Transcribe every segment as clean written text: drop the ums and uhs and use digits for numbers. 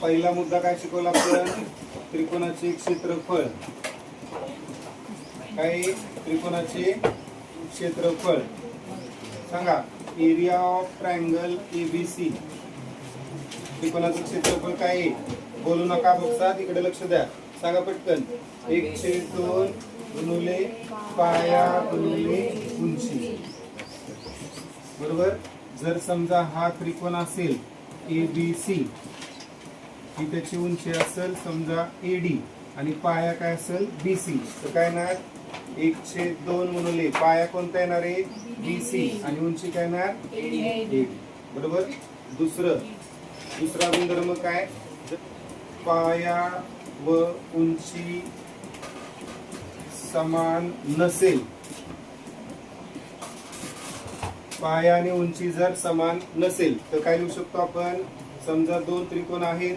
पहिला मुद्दा काय शिकवला आपण? त्रिकोणाचे क्षेत्रफळ. काय? त्रिकोणाचे क्षेत्रफळ. सांगा. Area of triangle ABC. त्रिकोणाचं क्षेत्रफळ काय आहे? बोलू नका बघता, तिकडे लक्ष द्या. सांगा पटकन. 1/2 गुणुले पाया गुणुले उंची. बरोबर. जर समजा हा त्रिकोण असेल एबीसी, ही त्याची उंची असेल समजा एडी आणि पाया काय असेल बीसी, तर काय येणार? 1/2 गुणुले पाया कोणता येणार आहे? बीसी आणि उंची काय येणार? एडी. बरोबर. दुसरा गुणधर्म काय? पाया व उंची समान नसेल, पाया आणि उंची जर समान नसेल तर काय लिहू शकतो आपण? समजा दोन त्रिकोण आहेत,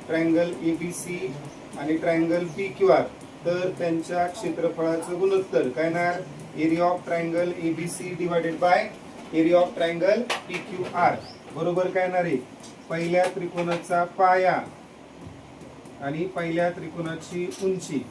ट्रायंगल एबीसी आणि ट्रायंगल पीक्यूआर, तर त्यांच्या क्षेत्रफळाचं गुणोत्तर काय येणार? Area of triangle ABC divided by area of triangle PQR. बरोबर काय येणार आहे? पहिल्या त्रिकोणाचा पाया आणि पहिल्या त्रिकोणाची उंची.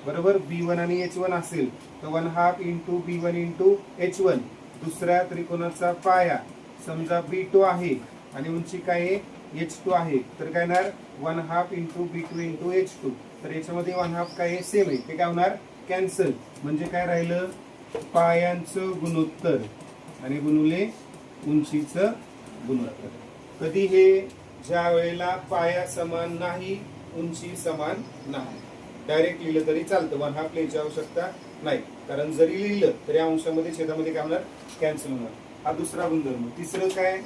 बरोबर. B1 आणि H1 असेल तर 1/2 इंटू B1 इंटू H1. दुसऱ्या त्रिकोणाचा पाया समजा B2 आहे आणि उंची काय आहे? H2 आहे, तर काय येणार? 1/2 इंटू B2 इंटू H2. तर याच्यामध्ये 1/2 काय आहे? सेम आहे. ते काय होणार? कॅन्सल. म्हणजे काय राहिलं? पायांचं गुणोत्तर आणि गुणुले उंचीचं गुणोत्तर. कधी हे? ज्या वेळेला पाया समान नाही, उंची समान नाही. डायरेक्ट लिहिलं तरी चालतं, 1/2 लिहायची आवश्यकता नाही, कारण जरी लिहिलं तरी अंशामध्ये छेदामध्ये काय होणार? कॅन्सल होणार. हा दुसरा गुणधर्म. तिसरं काय?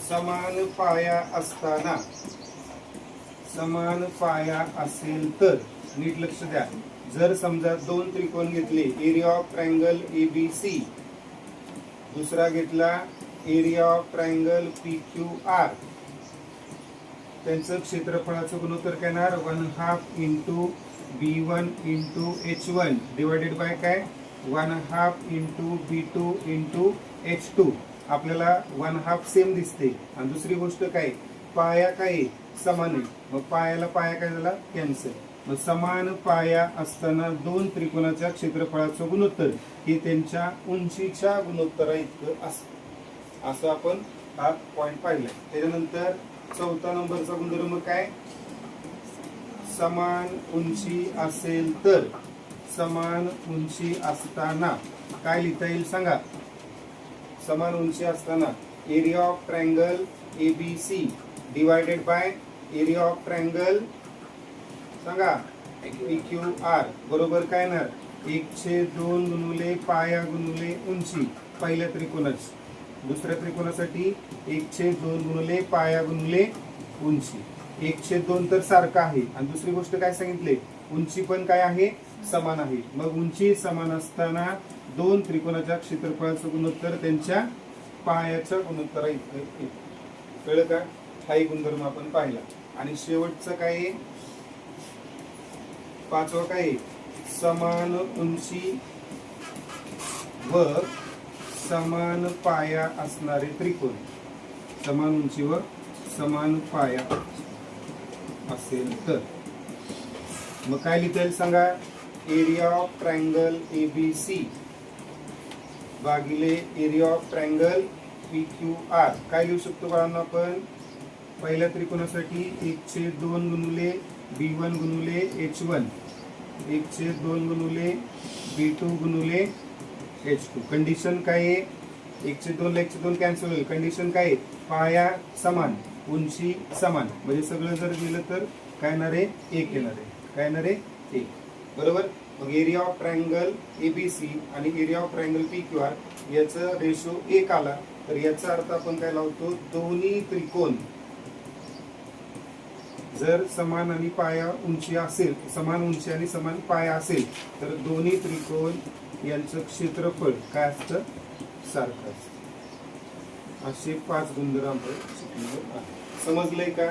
समान पाया असताना. समान पाया असेल तर नीट लक्ष द्या. जर समजा दोन त्रिकोण घेतले, एरिया ऑफ ट्रायंगल एबीसी, दुसरा घेतला एरिया ऑफ ट्रायंगल पीक्यूआर, त्यांचं क्षेत्रफळाचं गुणोत्तर काय येणार? 1/2 into B1 into H1 divided by काय? 1/2 इंटू B2 इंटू H2. आपल्याला 1/2 सेम दिसते. आणि दुसरी गोष्ट काय? पाया काय? समान आहे. मग पायाला पाया काय झाला? कॅन्सल. मग समान पाया असताना दोन त्रिकोणाच्या क्षेत्रफळाचं गुणोत्तर हे त्यांच्या उंचीच्या गुणोत्तरा इतकं असतं. असं आपण हा पॉइंट पाहिला. त्याच्यानंतर चौथा नंबरचा गुणधर्म काय? समान उंची असेल तर. समान उंची असताना काय लिहिता येईल सांगा? समान उंची असताना area of triangle ABC divided by area of triangle सांगा पीक्यूआर. बरोबर काय येणार? 1/2 गुणुले पाया गुणुले उंची पहिल्या त्रिकोणाची. दुसऱ्या त्रिकोणासाठी 1/2 गुणुले पाया गुणुले उंची. 1/2 तर सारखं आहे आणि दुसरी गोष्ट काय सांगितले? उंची पण काय आहे? समान आहे. मग उंची समान असताना दोन त्रिकोणाच्या क्षेत्रफळाचं गुणोत्तर त्यांच्या पायाच्या गुणोत्तरा इतकं. कळलं का? हाही गुणधर्म आपण पाहिला. आणि शेवटचं काय? पाचवा काय? समान उंची व समान पाया असणारे त्रिकोण. समान उंची व समान पाया असेल तर मग काय लिहिता येईल सांगा? एरिया ऑफ ट्रायंगल एबीसी भागिले एरिया ऑफ ट्रायंगल पीक्यूआर. काय लिहू शकतो बाळांनो आपण? पहिल्या त्रिकोणासाठी 1/2 गुणुले B1 गुणुले H1, 1/2 गुणुले B2 गुणुले H2. Condition काय आहे? 1/2 ला 1/2 कॅन्सल होईल. कंडिशन काय? पाया समान उंची समान. म्हणजे सगळं जर दिलं तर काय येणार आहे? 1 येणार आहे. काय येणार आहे? 1. बरोबर. मग एरिया ऑफ ट्रायंगल एबीसी आणि एरिया ऑफ ट्रायंगल पीक्यूआर याचा रेशो 1 आला तर याचा अर्थ आपण काय लावतो? दोन्ही त्रिकोण जर समान आणि पाया उंची असेल, समान उंची आणि समान पाया असेल तर दोन्ही त्रिकोण यांचं क्षेत्रफळ काय असतं? सारखं असतं. असे 5 गुणधर्म आपण शिकलेलो आहे. समजलंय का?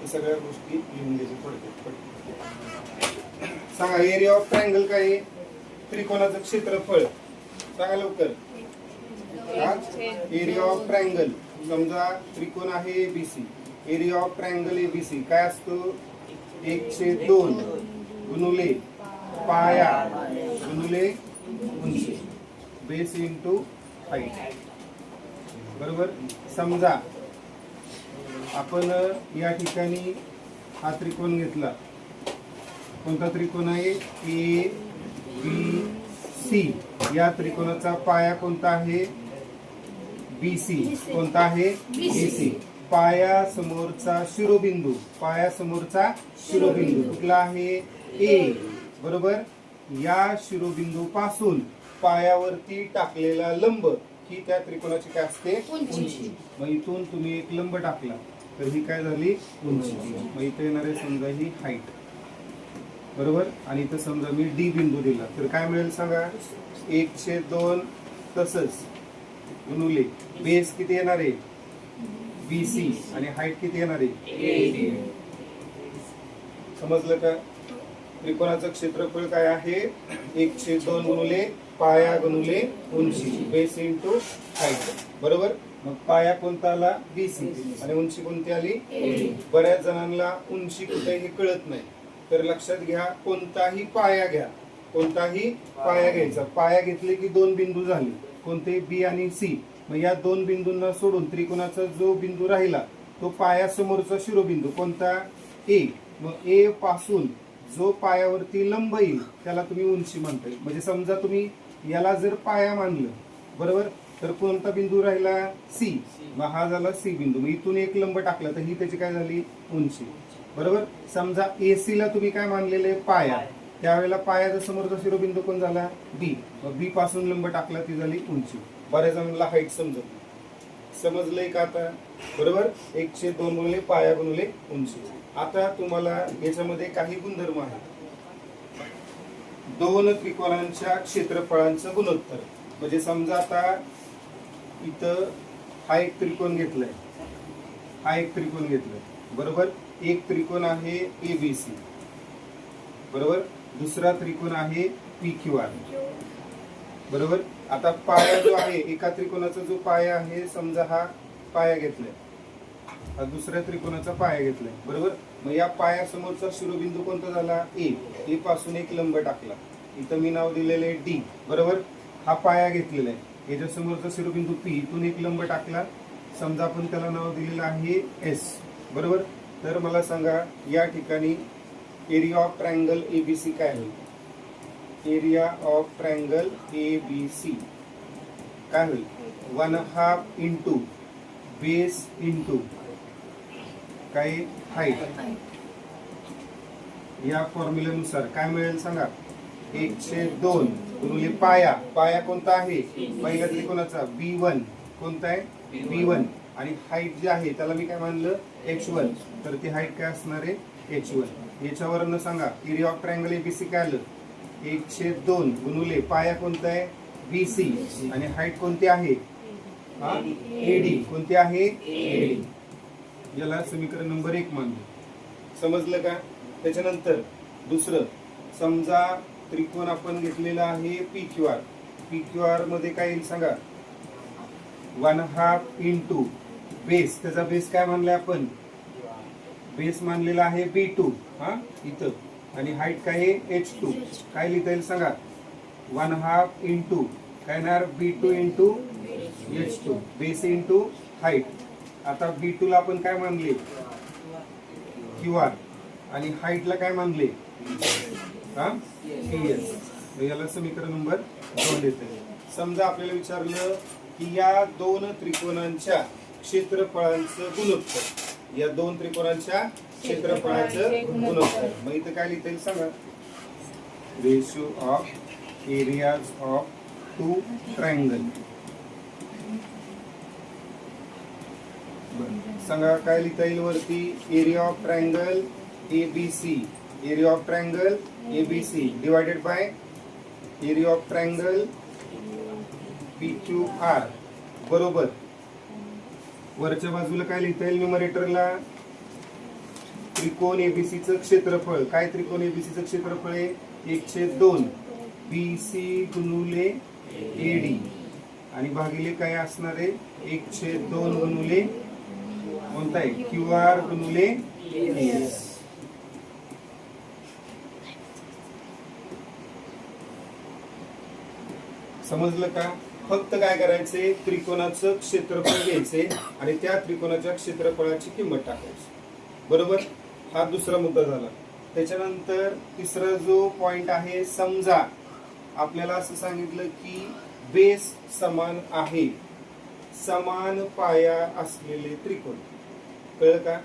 सगळ्या गोष्टी लिहून घ्यायच्या पडतात. सांगा एरिया ऑफ ट्रायंगल काय आहे? त्रिकोणाचं क्षेत्रफळ सांगा लवकर. एरिया ऑफ ट्रायंगल समजा त्रिकोण आहे ABC, area of triangle ABC काय असतो 1/2 गुणुले पाया गुणुले उंची बेस इंटू हाईट. बरोबर. समजा आपण या ठिकाणी हा त्रिकोण घेतला. कोणता त्रिकोण आहे ए बी सी. या त्रिकोणाचा पाया कोणता आहे बी सी. कोणता आहे बी सी. पाया समोरचा शिरोबिंदू कुठला आहे ए. बरोबर. या शिरोबिंदू पासून पायावरती टाकलेला लंब ही त्या त्रिकोणाची काय असते उंची. मग इथून तुम्ही एक लंब टाकला तर ही काय झाली उंची. मग इथे येणारे समजा ही हाईट. बरोबर. आणि इथं समजा मी डी बिंदू दिला तर काय मिळेल सांगा 1/2 तसंच गुणुले बेस किती येणार आहे बी सी आणि हाईट किती येणार आहे. समजलं का. त्रिकोणाचं क्षेत्रफळ काय आहे 1/2 गुणुले पाया गुणुले उंची बेस इंटू हाईट. बरोबर. मग पाया कोणता आला बीसी आणि उंची कोणती आली एडी. बऱ्याच जणांना उंची कुठे हे कळत नाही तर लक्षात घ्या कोणताही पाया घ्या. कोणताही पाया घ्यायचा. पाया घेतले की 2 बिंदू झाले कोणते बी आणि सी. मग या 2 बिंदूंना सोडून त्रिकोणाचा जो बिंदू राहिला तो पाया समोरचा शिरोबिंदू कोणता ए. मग ए पासून जो पायावरती लंब येईल त्याला तुम्ही उंची म्हणताय. म्हणजे समजा तुम्ही याला जर पाया मानलं बरोबर तर कोणता बिंदू राहिला सी. मग हा झाला सी बिंदू. मग इथून एक लंब टाकला तर ही त्याची काय झाली उंची. बरोबर. समजा एसी ला तुम्ही काय मानलेले पाया. त्यावेळेला पायाचा समोरचा शिरोबिंदू कोण झाला बी. मग बी पासून लंब टाकला ती झाली उंची. बऱ्याच जणांना हाईट समजलंय का आता. बरोबर. 1/2 गुणुले पाया गुणुले उंची. आता तुम्हाला याच्यामध्ये काही गुणधर्म आहेत. 2 त्रिकोणांच्या क्षेत्रफळांचं गुणोत्तर. म्हणजे समजा आता इथं हा एक त्रिकोण घेतलाय बरोबर. एक त्रिकोण आहे एबीसी बरोबर. दुसरा त्रिकोण आहे पी क्यू आर. बरोबर. आता पाया जो आहे एका त्रिकोणाचा जो पाया आहे समजा हा पाया घेतलाय हा दुसऱ्या त्रिकोणाचा पाया घेतलाय. बरोबर. मग या पाया समोरचा शिरोबिंदू कोणता झाला ए पासून एक लंब टाकला. इथं मी नाव दिलेले डी. बरोबर. हा पाया घेतलेला आहे याच्या समोरचा शिरोबिंदू पी. इथून एक लंब टाकला समजा आपण त्याला नाव दिलेलं आहे एस. बरोबर. तर मला सांगा या ठिकाणी एरिया ऑफ ट्रायंगल एबीसी काय होईल. एरिया ऑफ ट्रायंगल एबीसी काय होईल 1/2 इंटू बेस इंटू काय हाईट. या फॉर्म्युल्यानुसार काय मिळेल सांगा 1/2 गुणुले पाया कोणता आहे पहिल्या त्रिकोणाचा B1 कोणता आहे B1 आणि हाईट जी आहे त्याला मी काय मानलं H1 तर ती हाईट काय असणार आहे H1. याच्यावरनं सांगा एरिया ऑफ ट्रायंगल एबीसी काय आलं 1/2 गुणुले पाया कोणता आहे BC आणि हाईट कोणती आहे एडी. कोणती आहे एडी. याला समीकरण नंबर 1 मानलं. समजलं का. त्याच्यानंतर दुसरं समजा त्रिकोण आपण घेतलेला आहे पी क्यू आर मध्ये काय येईल सांगा 1/2 इंटू बेस. त्याचा बेस काय मानलाय आपण बेस मानलेला आहे B2 इथं आणि हाईट काय आहे H2. काय लिहिता येईल सांगा 1/2 इंटू काय येणार B2 into H2 base into height. आता B2 ला आपण काय मानले QR आणि हाईटला काय मानले PS. याला समीकरण नंबर 2 देते. समजा आपल्याला विचारलं की या 2 त्रिकोणांच्या क्षेत्रफळांचं गुणोत्तर. या 2 त्रिकोणांच्या क्षेत्रफळाचं गुणोत्तर. मग इथं काय लिहिता येईल सांगा ratio of areas of 2 triangle. सांगा काय लिहिता येईल वरती area of triangle ABC. Area of triangle ABC divided by area of triangle PQR बरोबर. वरच्या बाजूला काय लिहिता येईल न्यूमरेटरला त्रिकोण एबीसीचं क्षेत्रफळ. काय त्रिकोण एबीसीचं क्षेत्रफळ आहे 1/2 BC गुणुले AD आणि भागिले काय असणार आहे 1/2 गुणुले कोणता आहे क्यू आर गुणुले एस. समजलं का? फक्त काय करायचे, त्रिकोणाचं क्षेत्रफळ घ्यायचे आणि त्या त्रिकोणाच्या क्षेत्रफळाची किंमत टाकायची. बरोबर, हा दुसरा मुद्दा झाला. त्याच्यानंतर तिसरा जो पॉइंट आहे, समजा आपल्याला असं सांगितलं की बेस समान आहे, समान पाया असलेले त्रिकोण. कळलं का?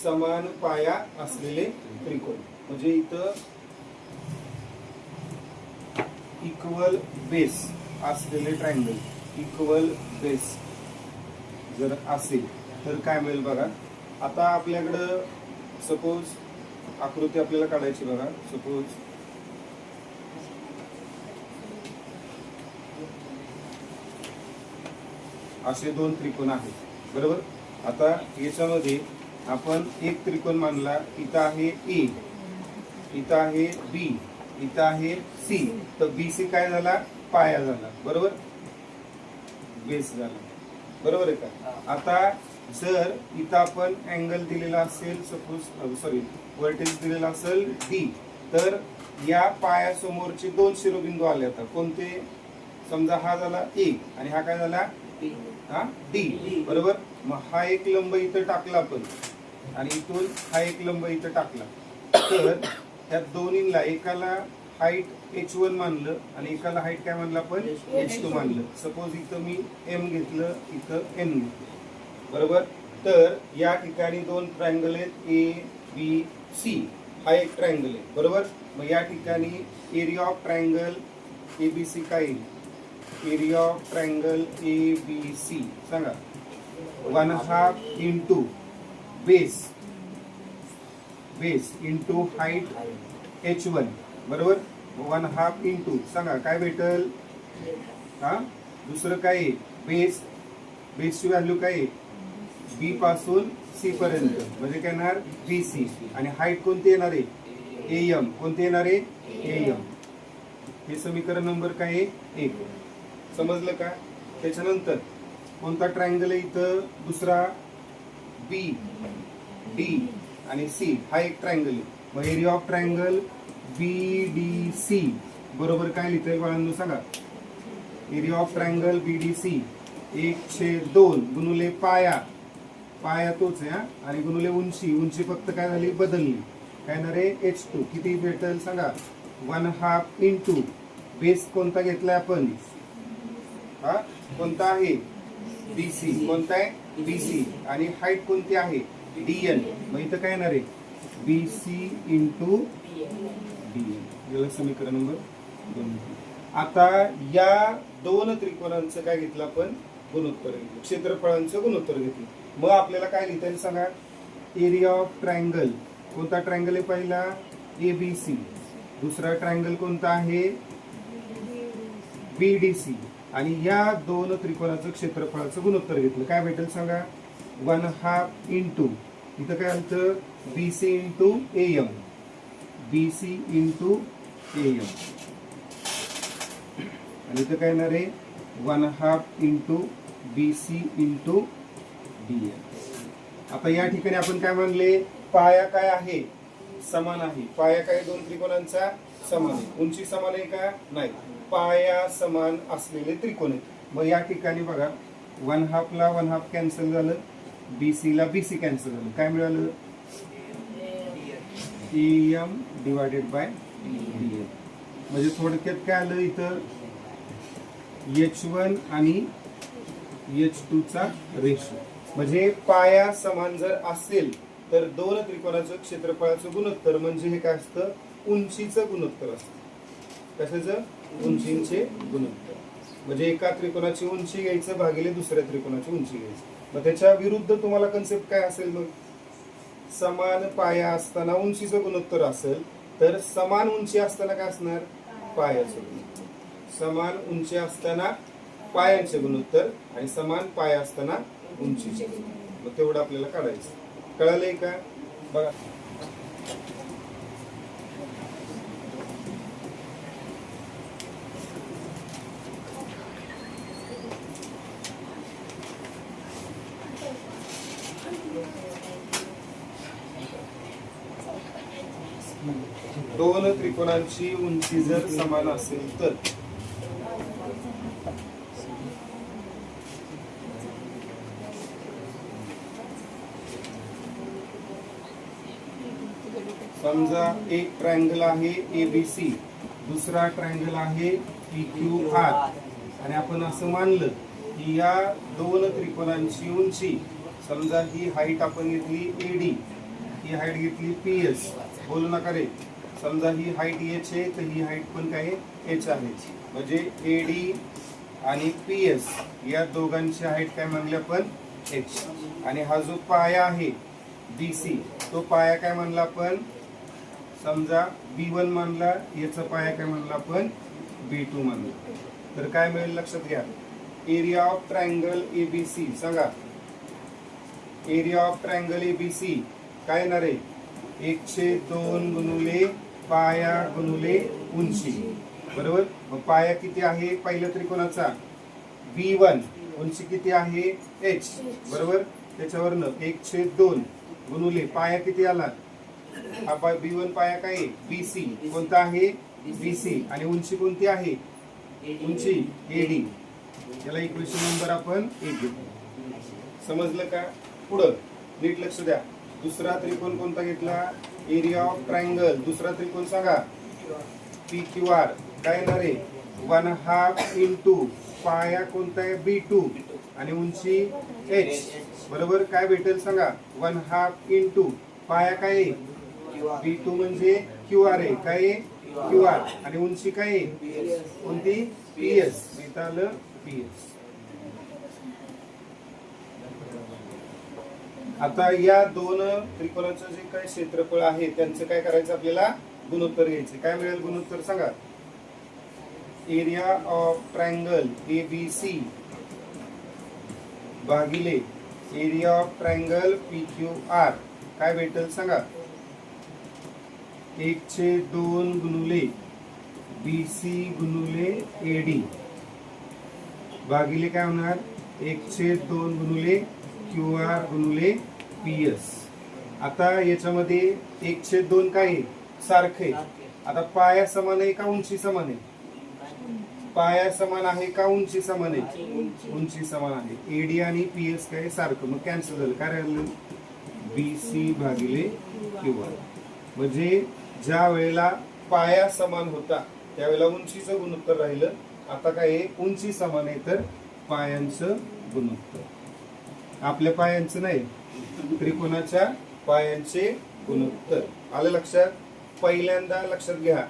समान पाया असलेले त्रिकोण म्हणजे इथं इक्वल बेस असलेले ट्रायंगल, इक्वल बेस जर असेल तर काय मिळेल बघा. आता आपल्याकडं सपोज आकृती आपल्याला काढायची बघा. सपोज असे दोन त्रिकोण आहेत. बरोबर, आता याच्यामध्ये आपण एक त्रिकोण मानला, इथं आहे ए, इथं आहे बी, इथं आहे सी. तर बी सी काय झाला, पाया झाला. बरोबर, बेस झाला. बरोबर आहे का? आता जर इथं आपण अँगल दिलेला असेल, सपोज व्हर्टेक्स दिलेला असेल डी, तर या पायासमोरचे दोन शिरोबिंदू आले. आता कोणते? समजा हा झाला ए आणि हा काय झाला, हा डी. बरोबर, मग हा एक लंब इथं टाकला आपण आणि इथून हा एक लंब इथं टाकला. तर त्या दोन्हीला एकाला हाईट h1 मानलं आणि एकाला हाईट काय मानलं आपण, h2 मानलं. सपोज इथं मी m घेतलं, इथं n घेतलं. बरोबर, तर या ठिकाणी दोन ट्रायंगल आहेत, ए बी सी. हा एक ट्रायंगल आहे. बरोबर, मग या ठिकाणी एरिया ऑफ ट्रायंगल एबीसी काय येईल? एरिया ऑफ ट्रायंगल एबीसी सांगा, 1/2 into base into height h1. बरोबर, 1/2 इंटू सांगा काय भेटल? हा दुसरं काय आहे, बेसची व्हॅल्यू काय आहे, बी पासून सी पर्यंत म्हणजे काय येणार, बी सी. आणि हाईट कोणती येणार आहे, एम. कोणती येणार आहे, एम. हे समीकरण नंबर काय आहे, 1. समजलं का? त्याच्यानंतर कोणता ट्रायंगल आहे इथं, दुसरा बी डी आणि सी. हा एक ट्रायंगल आहे. मग area of triangle B D C बरोबर काय लिहितंय बाळांनो सांगा. Area of triangle B D C 1/2 गुणुले पाया तोच आहे आणि गुणुले उंची फक्त काय झाली, बदलली. काय येणार आहे, h2. किती भेटेल सांगा, 1/2 इंटू बेस कोणता घेतलाय आपण, हा कोणता आहे, बीसी. कोणता आहे, बीसी. आणि हाईट कोणती आहे, डीएन. मग इथं काय येणार आहे, बीसी इंटू डीएन. याला समीकरण नंबर 2. आता या दोन त्रिकोणांचं काय घेतलं आपण, गुणोत्तर घेतलं, क्षेत्रफळांचं गुणोत्तर घेतलं. मग आपल्याला काय लिहिता येईल सांगा, एरिया ऑफ ट्रायंगल. कोणता ट्रायंगल आहे पहिला, एबीसी. दुसरा ट्रायंगल कोणता आहे, बीडीसी. आणि या दोन त्रिकोणाचं क्षेत्रफळाचं गुणोत्तर घेतलं. काय भेटेल सांगा, 1/2 इंटू इथं काय आलं, BC into M, BC into M. आणि इथं काय येणार आहे, 1/2 इंटू बीसी इंटू डीएम. आता या ठिकाणी आपण काय म्हणले, पाया काय आहे, समान आहे. पाया काय दोन त्रिकोणांचा समान आहे. उंची समान आहे का, नाही. पाया समान असलेले त्रिकोण आहेत. मग या ठिकाणी बघा, 1/2 ला 1/2 कॅन्सल झालं, बीसी ला बीसी कॅन्सल झालं. काय मिळालं, एम डिवायडेड बाय डीएम. म्हणजे थोडक्यात काय आलं इथं, h1 आणि h2 चा रेशो. म्हणजे पाया समान जर असेल तर दोन त्रिकोणाचं क्षेत्रफळाचं गुणोत्तर म्हणजे हे काय असतं, उंचीचं गुणोत्तर असतं. कशाचं, उंचीचे गुणोत्तर. म्हणजे एका त्रिकोणाची उंची घ्यायचं भागिले दुसऱ्या त्रिकोणाची उंची घ्यायची. मग त्याच्या विरुद्ध तुम्हाला कन्सेप्ट काय असेल, मग समान पाया असताना उंचीचं गुणोत्तर असेल तर समान उंची असताना काय असणार, पायाचं गुणोत्तर. समान उंची असताना पायांचे गुणोत्तर आणि समान पाया असताना उंचीचे गुणोत्तर. मग तेवढं आपल्याला काढायचं. कळालंय का, बघा. दोन त्रिकोणांची उंची जर समान असेल तर समजा एक ट्रायंगल आहे एबीसी, दुसरा ट्रायंगल आहे पीक्यूआर आणि आपण असं मानलं की या दोन त्रिकोणांची उंची, समजा ही हाईट आपण घेतली एडी, ही हाईट घेतली पीएस, बोलू नका रे, समजा ही हाईट एच आहे तर ही हाईट पण काय एच आहे, म्हणजे एडी आणि पीएस या दोघांची हाईट काय म्हणली आपण एच, आणि हा जो पाया आहे बीसी तो पाया काय म्हणला आपण, समजा B1 मानला, याचा पाया काय म्हणला आपण B2 मानला. तर काय मिळेल लक्षात घ्या, एरिया ऑफ ट्रायंगल एबीसी, सांगा एरिया ऑफ ट्रायंगल एबीसी काय येणार आहे, 1/2 गुणुले पाया गुणुले उंची, बरोबर. मग पाया किती आहे पहिल्या त्रिकोणाचा B1, उंची किती आहे h, बरोबर. त्याच्यावरनं 1/2 गुणुले पाया किती आला, हा B1 पाया काय BC, कोणता आहे BC, आणि उंची कोणती आहे उंची AD, याला इक्वेशन नंबर आपण 1 घेतो. समजलं का. पुढं नीट लक्ष द्या, दुसरा त्रिकोण कोणता घेतला, एरिया ऑफ ट्रायंगल, दुसरा त्रिकोण सांगा PQR, काय येणार आहे 1/2 इंटू पाया कोणता आहे B2 आणि उंची h, बरोबर. काय भेटेल सांगा 1/2 इंटू पाया काय B2 म्हणजे QR आहे, काय QR, आणि उंची काय कोणती PS, इथं आलं PS. आता या दोन त्रिकोणाचं जे काय क्षेत्रफळ आहे त्यांचं काय करायचं, आपल्याला गुणोत्तर घ्यायचे. काय मिळेल गुणोत्तर सांगा, एरिया ऑफ ट्रायंगल एबीसी भागिले एरिया ऑफ ट्रायंगल पीक्यूआर काय भेटेल सांगा, 1/2 गुणुले BC गुणुले AD भागिले काय होणार 1/2 गुणुले QR गुणुले PS. आता याच्यामध्ये 1/2 काय आहे सारखे. आता पाया समान आहे का उंची समान आहे, पाया समान आहे का उंची समान आहे, उंची समान आहे. AD आणि PS काय सारखं, मग कॅन्सल झालं. काय राहिलं BC भागिले QR. म्हणजे ज्या वेळेला पाया समान होता त्यावेळेला उंचीचं गुणोत्तर राहिलं. आता काय उंची समान आहे तर पायांचं गुणोत्तर, आपल्या पायांचं नाही, त्रिकोणाच्या पायांचे गुणोत्तर. आलं लक्षात. पहिल्यांदा लक्षात घ्या,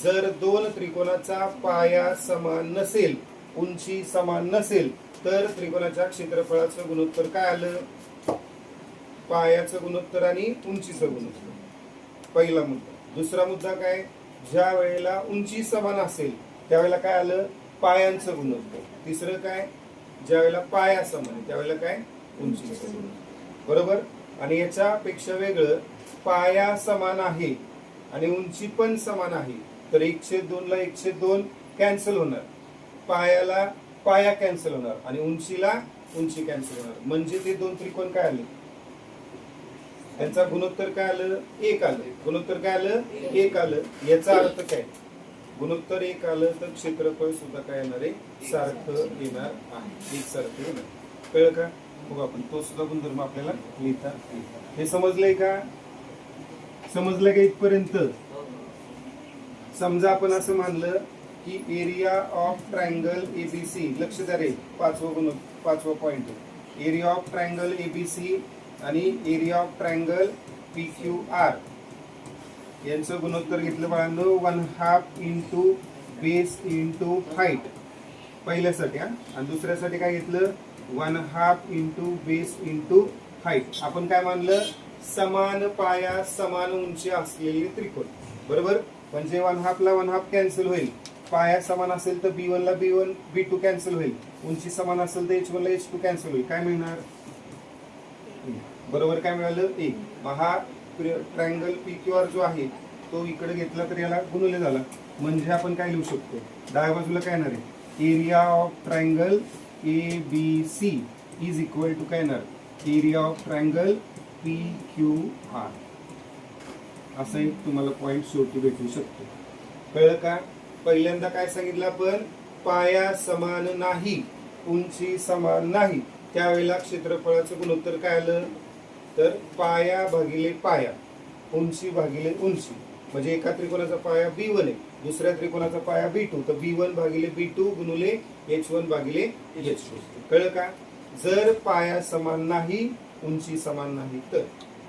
जर दोन त्रिकोणाचा पाया समान नसेल, उंची समान नसेल, तर त्रिकोणाच्या क्षेत्रफळाचं गुणोत्तर काय आलं, पायाचं गुणोत्तर आणि उंचीचं गुणोत्तर. पहिला मुद्दा. दुसरा मुद्दा काय, ज्या वेळेला उंची समान असेल त्यावेळेला काय आलं पायांचं गुणोत्तर. तिसरं काय, ज्या वेळेला पाया समान आहे त्यावेळेला काय उंचीचं गुणोत्तर, बरोबर. आणि याच्यापेक्षा वेगळं, पाया समान आहे आणि उंची पण समान आहे तर 1/2 ला 1/2 कॅन्सल होणार, पायाला पाया कॅन्सल होणार आणि उंचीला उंची कॅन्सल होणार. म्हणजे ते दोन त्रिकोण काय आले, त्यांचा गुणोत्तर काय आलं 1 आलं. गुणोत्तर काय आलं 1 आलं. याचा अर्थ काय, गुणोत्तर 1 आलं तर क्षेत्रफळ सुद्धा काय येणार आहे सारखं येणार आहे, एकसारखं येणार. कळलं का. बघू आपण तो सुद्धा गुणधर्म आपल्याला लिहिता येईल. हे समजलंय का, समजलं का इथपर्यंत. समजा आपण असं मानलं की एरिया ऑफ ट्रायंगल एबीसी, लक्ष द्या रे, पाचवा point, area of triangle ABC आणि एरिया ऑफ ट्रायंगल PQR यांचं गुणोत्तर घेतलं बाळांनो 1/2 इंटू बेस इंटू हाईट पहिल्यासाठी, आणि दुसऱ्यासाठी काय घेतलं 1/2 इंटू बेस इंटू हाईट. आपण काय मानलं, समान पाया समान उंची असलेले त्रिकोण, बरोबर. म्हणजे 1/2 ला 1/2 कॅन्सल होईल, पाया समान असेल तर B1 ला B1 B2 कॅन्सल होईल, उंची समान असेल तर H1 ला H2 कॅन्सल होईल. काय मिळणार, बरोबर काय मिळालं 1. हा ट्रायंगल PQR जो आहे तो इकडे घेतला तर याला गुणले झाला. म्हणजे आपण काय लिहू शकतो, डाव्या बाजूला काय येणार आहे, area of triangle ABC is equal to काय येणार, एरिया ऑफ ट्रायंगल PQR. असा एक तुम्हाला पॉइंट शेवटी भेटू शकतो. कळलं का? पहिल्यांदा काय सांगितलं आपण, पाया समान नाही, उंची समान नाही, त्यावेळेला क्षेत्रफळाचं गुणोत्तर काय आलं, तर पाया भागिले पाया, उंची भागिले उंची. म्हणजे एका त्रिकोणाचा पाया B1 आहे, दुसऱ्या त्रिकोणाचा पाया B2, तर B1 भागिले B2 गुणिले H1 भागिले H2. कळलं का? जर पाया समान नाही, उंची समान नाही तर.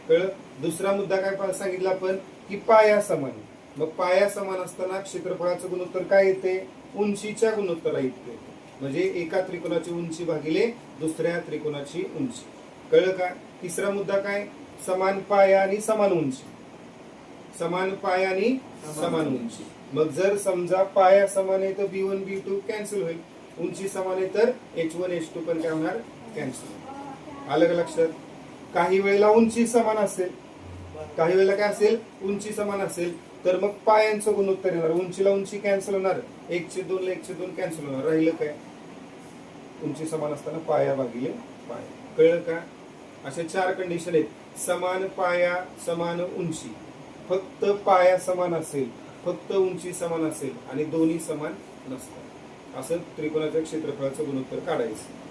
कळलं? दुसरा मुद्दा काय सांगितला आपण, की पाया समान. मग पाया समान असताना क्षेत्रफळाचं गुणोत्तर काय येते, उंचीच्या गुणोत्तरा येते. म्हणजे एका त्रिकोणाची उंची भागिले दुसऱ्या त्रिकोणाची उंची. कळलं का? तिसरा मुद्दा काय, समान पाया आणि समान उंची. समान पाया आणि समान उंची. मग जर समजा पाया समान आहे तर B1 B2 कॅन्सल होईल, उंची समान आहे तर H1 H2 पण काय होणार, कॅन्सल. आलं का लक्षात? काही वेळेला उंची समान असेल, काही वेळेला काय असेल, उंची समान असेल, तर मग पायांचं गुणोत्तर येणार. उंचीला उंची कॅन्सल होणार, 1/2 ला 1/2 कॅन्सल होणार, राहिलं काय, उंची समान असताना पाया भागिले पाया. कळलं का? अशा 4 कंडिशन आहेत. समान पाया, समान उंची, फक्त पाया समान असेल, फक्त उंची समान असेल आणि दोन्ही समान नसतात, असं त्रिकोणाच्या क्षेत्रफळाचं गुणोत्तर काढायचं.